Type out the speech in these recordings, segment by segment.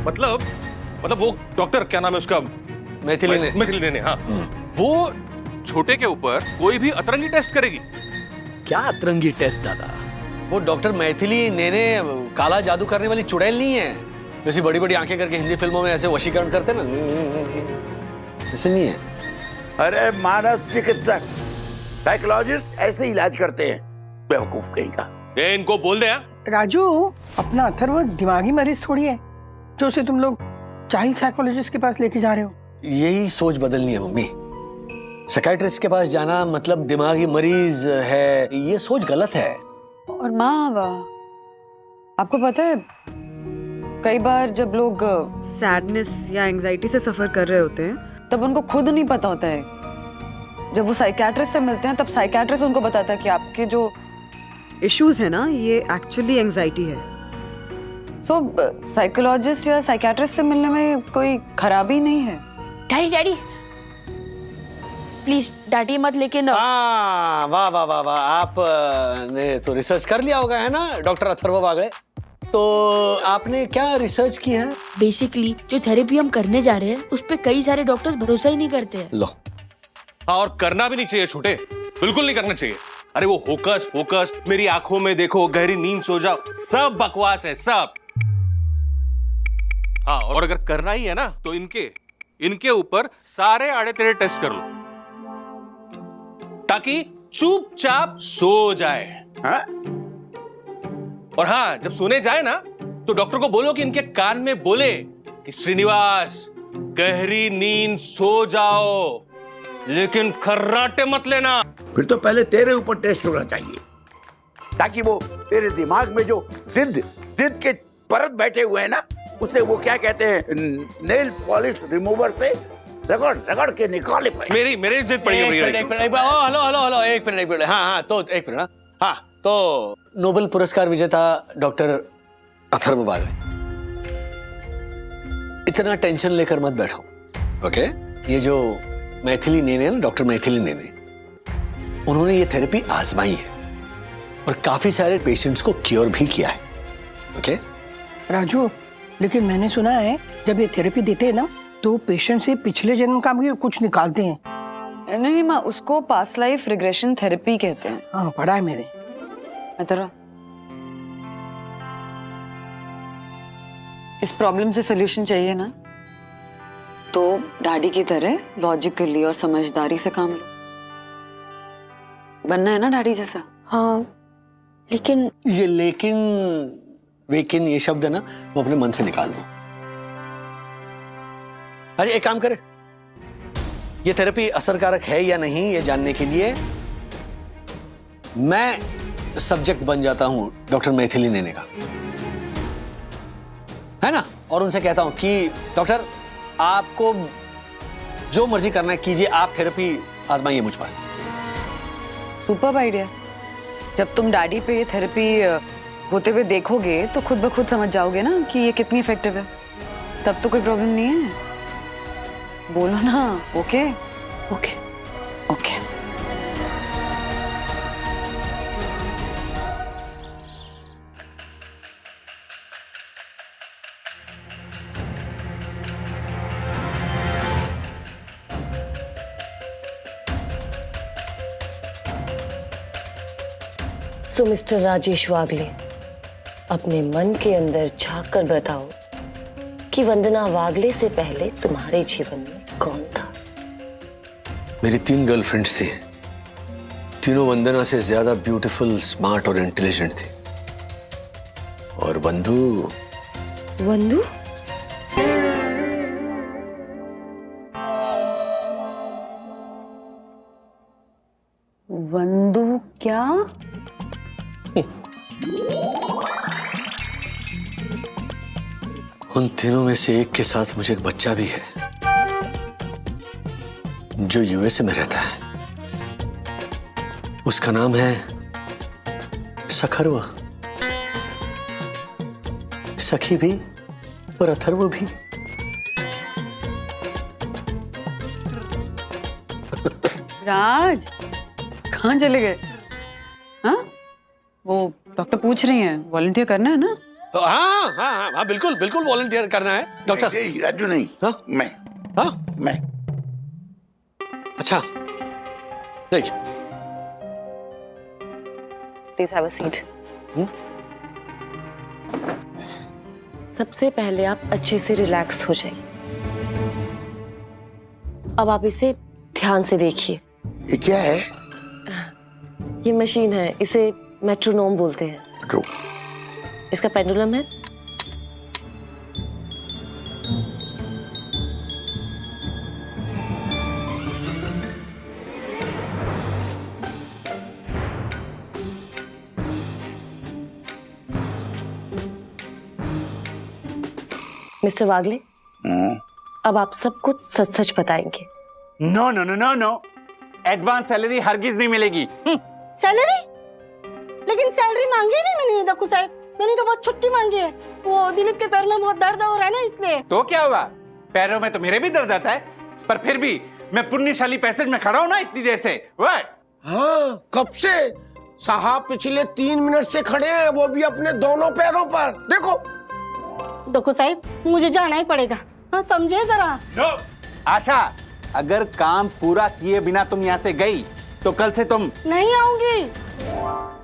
मतलब वो डॉक्टर, क्या नाम है उसका, मैथिली नेने। हाँ, वो छोटे के ऊपर कोई भी अतरंगी टेस्ट करेगी। क्या अतरंगी टेस्ट दादा? वो डॉक्टर मैथिली नेने काला जादू करने वाली चुड़ैल नहीं है, जैसी बड़ी बड़ी आंखें करके हिंदी फिल्मों में ऐसे वशीकरण करते ना, ऐसे नहीं है। अरे मानस चिकित्सक, साइकोलॉजिस्ट ऐसे इलाज करते हैं, बेवकूफ कहीं का। ये इनको बोल दे। राजू, अपना अथर्व दिमागी मरीज थोड़ी है जो उसे तुम लोग चाइल्ड साइकोलॉजिस्ट के पास लेके जा रहे हो। यही सोच बदलनी है मम्मी। साइकियाट्रिस्ट के पास जाना मतलब दिमागी मरीज है, ये सोच गलत है। और माँ, आपको पता है कई बार जब लोग सैडनेस या एंजाइटी से सफर कर रहे होते हैं तब उनको खुद नहीं पता होता है। जब वो साइकियाट्रिस्ट से मिलते हैं तब साइकियाट्रिस्ट उनको बताता है कि आपके जो इश्यूज है ना, ये एक्चुअली एंजाइटी है। सो साइकोलॉजिस्ट या साइकियाट्रिस्ट से मिलने में कोई खराबी नहीं है। डैडी प्लीज डांटिए मत, लेकिन वाह वाह वाह वाह, आप ने तो रिसर्च कर लिया होगा, है ना डॉक्टर अथर्व आ गए। तो आपने क्या रिसर्च की है? बेसिकली जो थेरेपी हम करने जा रहे हैं उस पे कई सारे डॉक्टर्स भरोसा ही नहीं करते हैं। लो, हाँ, और करना भी नहीं चाहिए छोटे, बिल्कुल नहीं करना चाहिए। अरे वो होकस फोकस, मेरी आंखों में देखो, गहरी नींद सो जाओ, सब बकवास है सब। हाँ, और अगर करना ही है ना तो इनके ऊपर सारे आड़े तेरे टेस्ट कर लो, ताकि चुपचाप सो जाए। हाँ? और हाँ, जब सोने जाए ना तो डॉक्टर को बोलो कि इनके कान में बोले कि श्रीनिवास, गहरी नींद सो जाओ, लेकिन खर्राटे मत लेना। फिर तो पहले तेरे ऊपर टेस्ट होना चाहिए, ताकि वो तेरे दिमाग में जो जिद के परत बैठे हुए हैं ना, उसे वो क्या कहते हैं, नेल पॉलिश रिमूवर से रगड़ के निकाले पाए। मेरी जिद पड़ी है। हेलो, एक मिनट। हाँ, तो एक मिनट। हाँ, तो नोबेल पुरस्कार विजेता डॉक्टर अथर्व बागे, इतना टेंशन लेकर मत बैठो, ओके? ये जो मैथिली नेने ना, डॉक्टर मैथिली नेने, उन्होंने ये थेरेपी आजमाई है और काफी सारे पेशेंट्स को क्योर भी किया है, ओके? राजू, लेकिन मैंने सुना है जब ये थेरेपी देते हैं ना तो पेशेंट से पिछले जन्म का भी कुछ निकालते हैं। नहीं माँ, उसको पास्ट लाइफ रिग्रेशन थेरेपी कहते हैं। हाँ, पढ़ा है मैंने। अथर्व, इस प्रॉब्लम से सोल्यूशन चाहिए ना, तो डैडी की तरह लॉजिकली और समझदारी से काम लो। बनना है ना डैडी जैसा। हाँ, लेकिन ये लेकिन ये शब्द है ना, वो अपने मन से निकाल दो। अरे एक काम करे, ये थेरेपी असरकारक है या नहीं ये जानने के लिए मैं सब्जेक्ट बन जाता हूं डॉक्टर मैथिली नेने का, है ना? और उनसे कहता हूं कि डॉक्टर, आपको जो मर्जी करना है कीजिए, आप थेरेपी आजमाइए मुझ पर। Super idea. जब तुम डैडी पे ये थेरेपी होते हुए देखोगे तो खुद ब खुद समझ जाओगे ना कि ये कितनी इफेक्टिव है। तब तो कोई प्रॉब्लम नहीं है। बोलो ना, ओके ओके ओके। सो मिस्टर राजेश वागले, अपने मन के अंदर झांक कर बताओ कि वंदना वागले से पहले तुम्हारे जीवन में कौन था? मेरी 3 गर्लफ्रेंड्स थी, तीनों वंदना से ज्यादा ब्यूटीफुल, स्मार्ट और इंटेलिजेंट थी। और वंदू वंदू क्या? उन तीनों में से एक के साथ मुझे एक बच्चा भी है जो यूएसए में रहता है। उसका नाम है सखरवा। सखी भी और अथर्व भी। राज, कहाँ चले गए? हाँ, वो डॉक्टर पूछ रही हैं, वॉलंटियर करना है ना? हाँ हाँ हाँ हाँ, बिल्कुल बिल्कुल वॉलंटियर करना है डॉक्टर। नहीं, राजू नहीं। हाँ? मैं हाँ मैं अच्छा नहीं प्लीज हैव अ सीट। सबसे पहले आप अच्छे से रिलैक्स हो जाइए। अब आप इसे ध्यान से देखिए। ये क्या है? ये मशीन है, इसे मेट्रोनोम बोलते हैं। जो इसका पेंडुलम है। मिस्टर वागले, अब आप सब कुछ सच सच बताएंगे। No no no no no, advance salary हरगिज नहीं मिलेगी। सैलरी? लेकिन सैलरी मांगी नहीं मैंने दक्कू साहब, मैंने तो बहुत छुट्टी मांगी है। वो दिलीप के पैर में बहुत दर्द हो रहा है ना, इसलिए। तो क्या हुआ, पैरों में तो मेरे भी दर्द आता है, पर फिर भी मैं पुण्यशाली पैसेज में खड़ा हूं ना इतनी देर से। व्हाट? हाँ, कब से साहब पिछले 3 मिनट से खड़े हैं, वो भी अपने दोनों पैरों पर। देखो दक्कू साहब, मुझे जाना ही पड़ेगा। हाँ, समझे जरा। नो आशा, अगर काम पूरा किए बिना तुम यहाँ से गई तो कल से तुम नहीं आऊंगी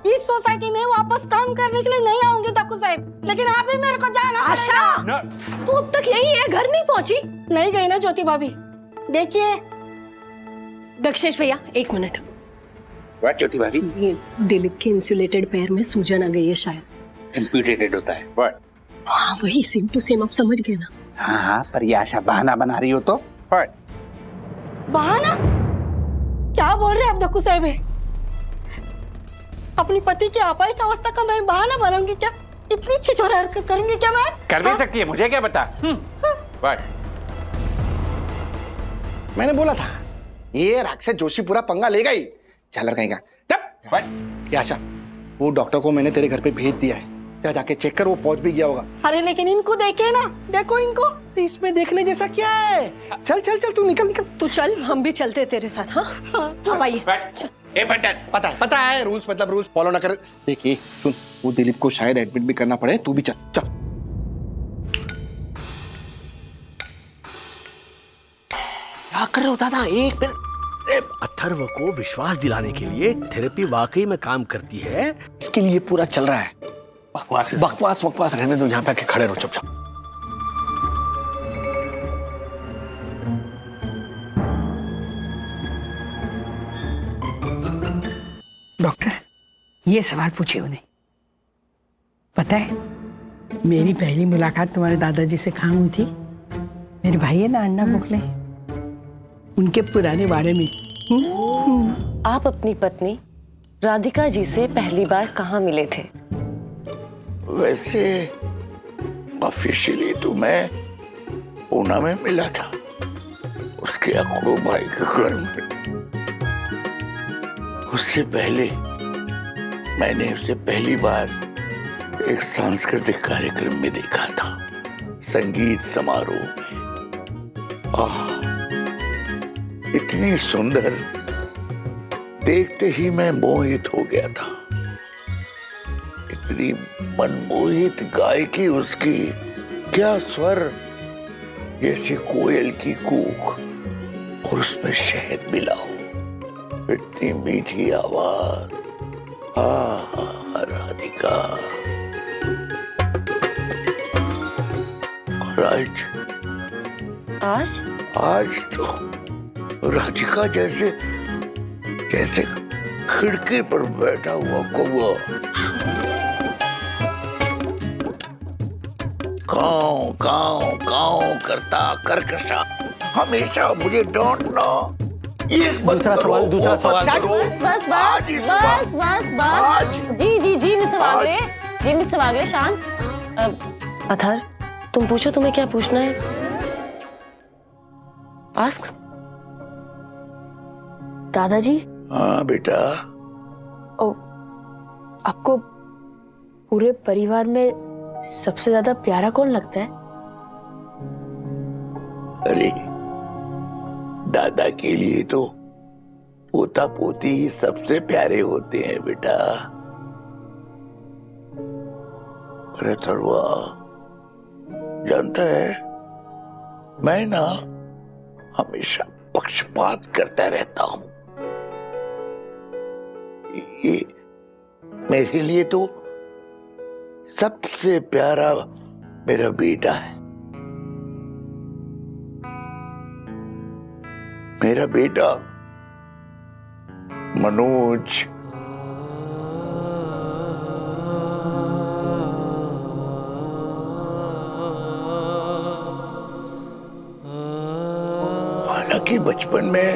इस सोसाइटी में, वापस काम करने के लिए नहीं आऊंगी दक्कू साहब। लेकिन आप ही मेरे को जाना। आशा, तू अब तक यही है, घर नहीं पहुंची? नहीं गई ना ज्योति भाभी। देखिए दक्षेश भैया, 1 मिनट। व्हाट ज्योति भाभी? ये दिलीप के इंसुलेटेड पैर में सूजन आ गई है शायद। एम्प्यूटेटेड होता है। व्हाट? हाँ वही, सेम टू सेम, आप समझ गए ना। हाँ हाँ, पर ये आशा बहाना बना रही हो तो। व्हाट? बहाना? क्या बोल रहे हैं आप दक्कू साहब? अपनी पति की अपाहिज अवस्था का मैं बहाना बनाऊंगी क्या? इतनी छिछोरा हरकत करूंगी क्या मैं? कर भी सकती है, मुझे क्या पता। व्हाट? मैंने बोला था ये राक्षस जोशी पूरा पंगा लेगा ही। झालर कहीं का व्हाट? ये आशा, वो डॉक्टर को मैंने तेरे घर पे भेज दिया है, जा जाके चेक कर, वो पहुंच भी गया होगा। अरे लेकिन इनको देखे ना, देखो इनको। इसमें देखने जैसा क्या है? चल चल चल, तू निकल निकल। तू चल, हम भी चलते हैं तेरे साथ। हाँ अब आइए। ए बंटन, पता है रूल्स, मतलब रूल्स फॉलो ना कर। देखिए सुन, वो दिलीप को शायद एडमिट भी करना पड़े, तू भी चल चल। क्या कर रहे हो दादा? एक मिनट। अथर्व को विश्वास दिलाने के लिए थेरेपी वाकई में काम करती है, इसके लिए पूरा चल रहा है। बकवास बकवास बकवास रहने दो, यहाँ पे आके खड़े रहो चुपचाप। डॉक्टर, ये सवाल पूछे उन्हें। पता है, मेरी पहली मुलाकात तुम्हारे दादाजी से कहाँ हुई थी? मेरे भाई है ना अन्ना गोखले, उनके पुराने बारे में। आप अपनी पत्नी राधिका जी से पहली बार कहाँ मिले थे? वैसे ऑफिशियली तो मैं पूना में मिला था, उसके अकड़ू भाई के घर में। उससे पहले मैंने उसे पहली बार एक सांस्कृतिक कार्यक्रम में देखा था, संगीत समारोह में। इतनी सुंदर, देखते ही मैं मोहित हो गया था। इतनी मनमोहित गायकी उसकी, क्या स्वर, जैसे कोयल की कूक और उसमें शहद मिला हो। इतनी मीठी आवाज। राधिका। और आज तो राधिका जैसे खिड़की पर बैठा हुआ कौवा काऊ काऊ काऊ करता कर्कशा हमेशा मुझे डांटना। दूसरा सवाल बस जी मिस्टर वागले शांत। अथर, तुम पूछो, तुम्हें क्या पूछना है? आस्क। दादाजी, हाँ बेटा। आपको पूरे परिवार में सबसे ज्यादा प्यारा कौन लगता है? अरे दादा के लिए तो पोता पोती ही सबसे प्यारे होते हैं बेटा। अरे थरवा, जानता है मैं ना हमेशा पक्षपात करता रहता हूं। ये मेरे लिए तो सबसे प्यारा मेरा बेटा है। मेरा बेटा मनोज। हालांकि बचपन में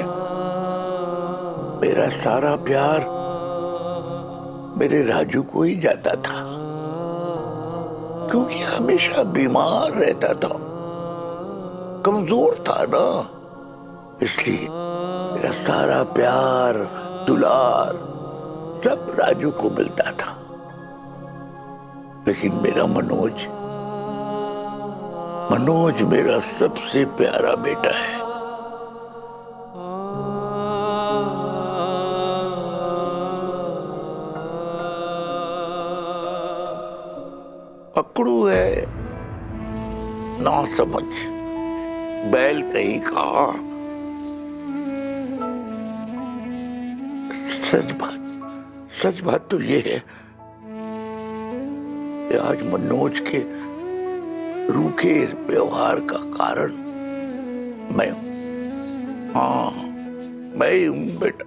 मेरा सारा प्यार मेरे राजू को ही जाता था, क्योंकि हमेशा बीमार रहता था, कमजोर था ना, इसलिए मेरा सारा प्यार दुलार सब राजू को मिलता था। लेकिन मेरा मनोज मेरा सबसे प्यारा बेटा है। अकड़ू है, ना समझ, बैल कहीं का। सच बात तो ये है कि आज मनोज के रूखे व्यवहार का कारण मैं हूं। हाँ, मैं ही हूं बेटा।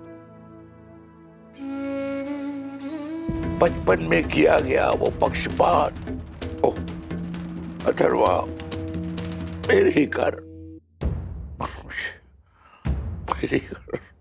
बचपन में किया गया वो पक्षपात, ओह अथर्वा, मेरे ही कारण, मेरे ही कारण।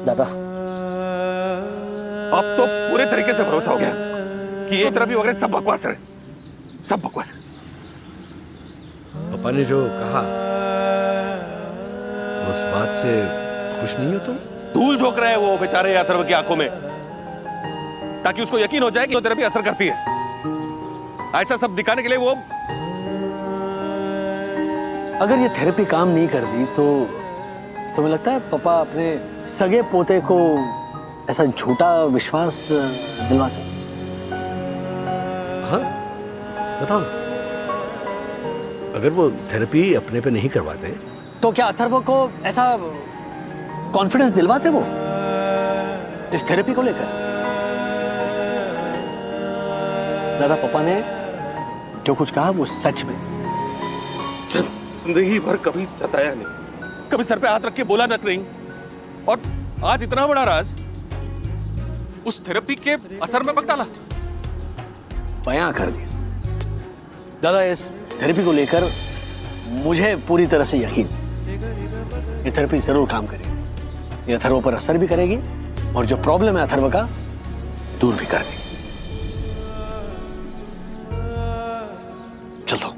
दादा, अब तो पूरे तरीके से भरोसा हो गया कि ये थेरेपी वगैरह सब बकवास है, सब बकवास है। पापा ने जो कहा उस बात से खुश नहीं हो तुम? धूल झोंक रहे हैं वो बेचारे अथर्व की आंखों में, ताकि उसको यकीन हो जाए कि वो थेरेपी असर करती है। ऐसा सब दिखाने के लिए वो, अगर ये थेरेपी काम नहीं करती तो तुम्हें लगता है पापा अपने सगे पोते को ऐसा झूठा विश्वास दिलवाते? हाँ, बताओ ना। अगर वो थेरेपी अपने पे नहीं करवाते तो क्या अथर्व को ऐसा कॉन्फिडेंस दिलवाते वो इस थेरेपी को लेकर? दादा, पापा ने जो कुछ कहा वो सच में जिंदगी भर कभी जताया नहीं, कभी सर पे हाथ रख के बोला तक नहीं, और आज इतना बड़ा राज उस थेरेपी के असर में पक डाला, बयां कर दिया। दादा, इस थेरेपी को लेकर मुझे पूरी तरह से यकीन, ये थेरेपी जरूर काम करेगी। ये अथर्व पर असर भी करेगी और जो प्रॉब्लम है अथर्व का दूर भी कर देगी। चलता हूं।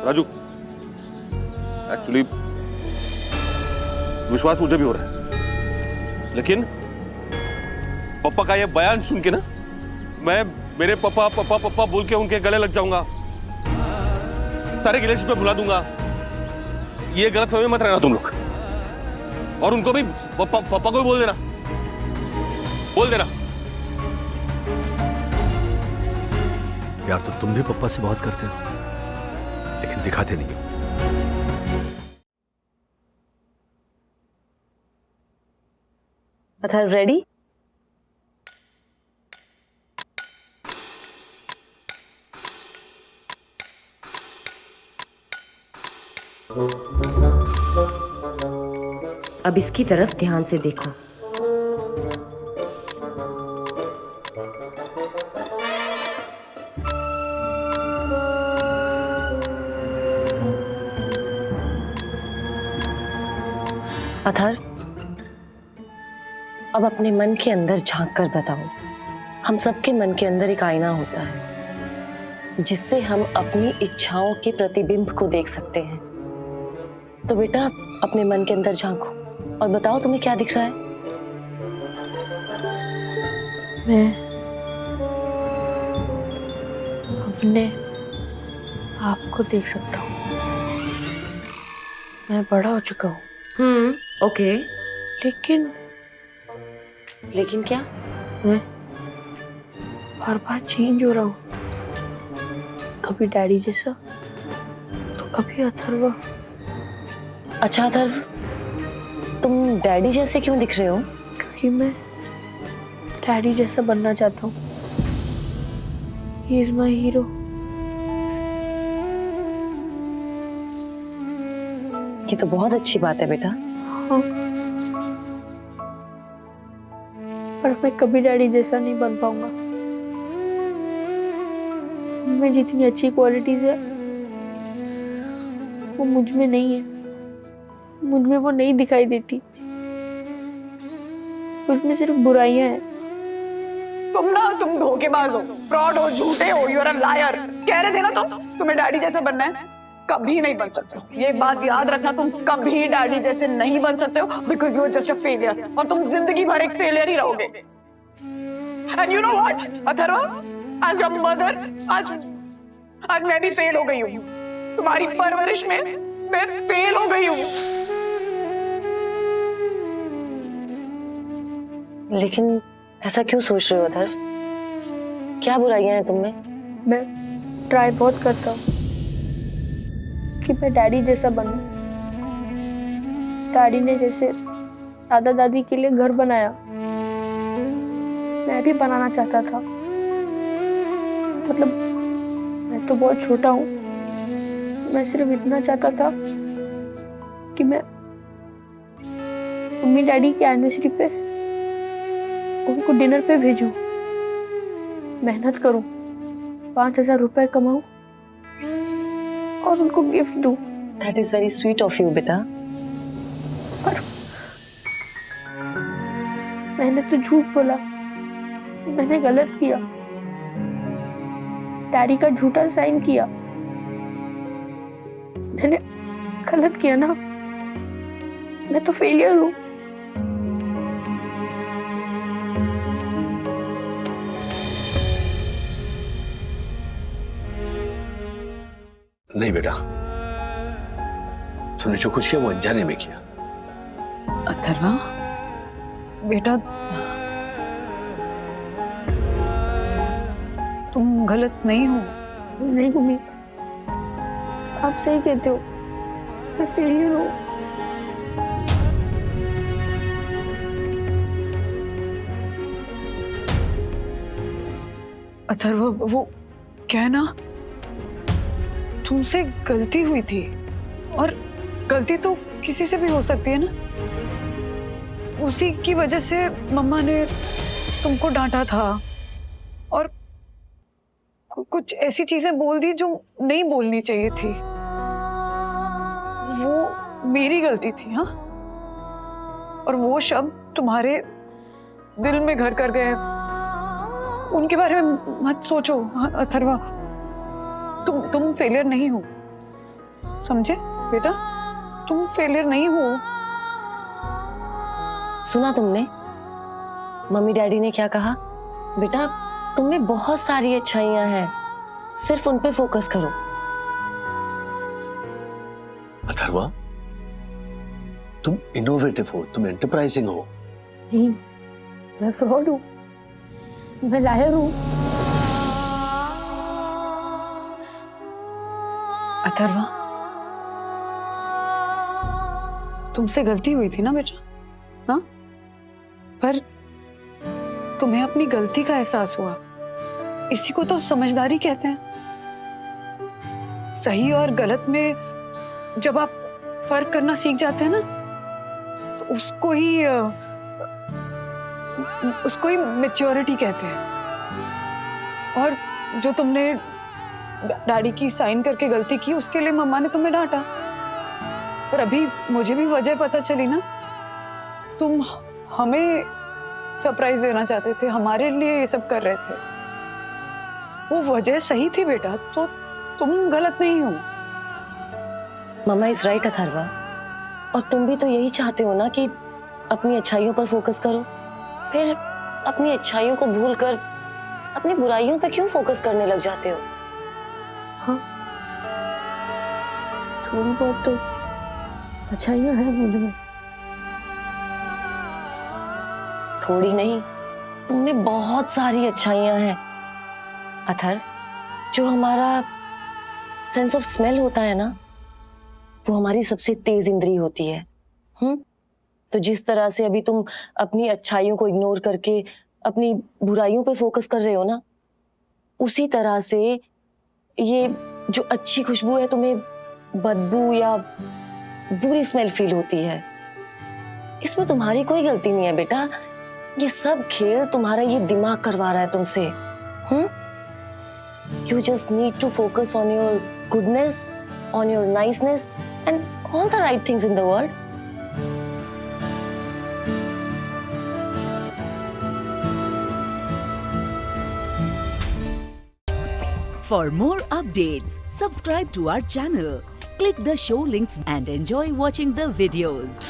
राजू, एक्चुअली विश्वास मुझे भी हो रहा है, लेकिन पापा का ये बयान सुन के ना मैं मेरे पापा पापा पापा बोल के उनके गले लग जाऊंगा, सारे रिलेशन पे बुला दूंगा। ये गलत फहमी मत रहना तुम लोग, और उनको भी पापा को भी बोल देना, प्यार तो तुम भी पापा से बहुत करते हो, लेकिन दिखाते नहीं हो। अथर्व, रेडी? अब इसकी तरफ ध्यान से देखो। अथर्व, अब अपने मन के अंदर झांक कर बताओ। हम सबके मन के अंदर एक आईना होता है जिससे हम अपनी इच्छाओं के प्रतिबिंब को देख सकते हैं। तो बेटा, अपने मन के अंदर झांको। और बताओ तुम्हें क्या दिख रहा है? मैं अपने आप को देख सकता हूँ। मैं बड़ा हो चुका हूँ। ओके। लेकिन क्या? मैं बार बार चेंज हो रहा हूँ, कभी डैडी जैसा तो कभी अथर्व। अच्छा अथर्व, तुम डैडी जैसे क्यों दिख रहे हो? क्योंकि मैं डैडी जैसा बनना चाहता हूँ। He is my hero. ये तो बहुत अच्छी बात है बेटा। हाँ, पर मैं कभी डैडी जैसा नहीं बन पाऊंगा। उनमें जितनी अच्छी क्वालिटीज है वो मुझ में नहीं है। मुझ में वो नहीं दिखाई देती। उसमें सिर्फ बुराइयां हैं। तुम धोखेबाज हो, फ्रॉड हो, झूठे हो, यू आर अ लायर। कह रहे थे ना तुम्हें डैडी जैसा बनना है, कभी नहीं बन सकते हो। ये बात याद रखना, तुम कभी डैडी जैसे नहीं बन सकते हो, because you are just a failure. और तुम जिंदगी भर एक फेलियर ही रहोगे। And you know what Atharva, as your mother आज मैं भी फेल हो गई हूँ। तुम्हारी परवरिश में मैं फेल हो गई हूँ। लेकिन ऐसा क्यों सोच रहे हो अथर्व? क्या बुराइयां हैं तुम में? मैं ट्राई बहुत करता हूँ कि मैं डैडी जैसा बनूं। डैडी ने जैसे दादा दादी के लिए घर बनाया, मैं भी बनाना चाहता था। मतलब मैं तो बहुत छोटा हूँ। मैं सिर्फ इतना चाहता था कि मैं मम्मी डैडी की एनिवर्सरी पे उनको डिनर पे भेजूं, मेहनत करूं, 5,000 रुपए कमाऊं और उनको गिफ्ट दूं। That is very sweet of you बेटा। पर मैंने तो झूठ बोला, मैंने गलत किया। डैडी का झूठा साइन किया। मैंने गलत किया ना। मैं तो फेलियर हूं। नहीं बेटा, तूने जो कुछ किया वो अनजाने में किया। अथर्वा बेटा, तुम गलत नहीं हो। नहीं मम्मी, आप सही कहते हो, मैं फेलियर हूँ। अथर्वा, वो क्या है ना, तुमसे गलती हुई थी और गलती तो किसी से भी हो सकती है ना। उसी की वजह से मम्मा ने तुमको डांटा था और कुछ ऐसी चीजें बोल दी जो नहीं बोलनी चाहिए थी। वो मेरी गलती थी। हाँ, और वो शब्द तुम्हारे दिल में घर कर गए। उनके बारे में मत सोचो अथर्वा। तुम फेलियर नहीं हो, समझे बेटा? तुम फेलियर नहीं हो। सुना तुमने मम्मी डैडी ने क्या कहा? बेटा, तुम में बहुत सारी अच्छाइयां हैं, सिर्फ उन पे फोकस करो। अथर्वा, तुम इनोवेटिव हो, तुम एंटरप्राइजिंग हो। नहीं, मैं फ्रॉड हूँ, मैं लायर हूँ। अथर्वा, तुमसे गलती हुई थी ना बेटा? हाँ, पर तुम्हें अपनी गलती का एहसास हुआ। इसी को तो समझदारी कहते हैं। सही और गलत में जब आप फर्क करना सीख जाते हैं ना, तो उसको ही मैच्योरिटी कहते हैं। और जो तुमने डैडी की साइन करके गलती की, उसके लिए मम्मा ने तुम्हें डांटा। पर अभी मुझे भी वजह पता चली ना। तुम हमें सरप्राइज देना चाहते थे, हमारे लिए ये सब कर रहे थे। वो वजह सही थी बेटा, तो तुम गलत नहीं हो। मम्मा इज राइट अथर्वा। और तुम भी तो यही चाहते हो ना कि अपनी अच्छाइयों पर फोकस करो। फिर अपनी अच्छाइयों को भूलकर अपनी बुराइयों पे क्यों फोकस करने लग जाते हो? हाँ, थोड़ी बहुत तो अच्छाइयाँ हैं मुझ में। थोड़ी नहीं, तुम में बहुत सारी अच्छाइयां हैं। अथर्व, जो हमारा सेंस ऑफ स्मेल होता है ना, वो हमारी सबसे तेज इंद्री होती है। तो जिस तरह से अभी तुम अपनी अच्छाइयों को इग्नोर करके अपनी बुराइयों पे फोकस कर रहे हो ना, उसी तरह से ये जो अच्छी खुशबू है तुम्हें बदबू या बुरी स्मेल फील होती है। इसमें तुम्हारी कोई गलती नहीं है बेटा, ये सब खेल तुम्हारा ये दिमाग करवा रहा है तुमसे। You just need to focus on your goodness, on your niceness and all the right things in the world. For more updates, subscribe to our channel, click the show links and enjoy watching the videos.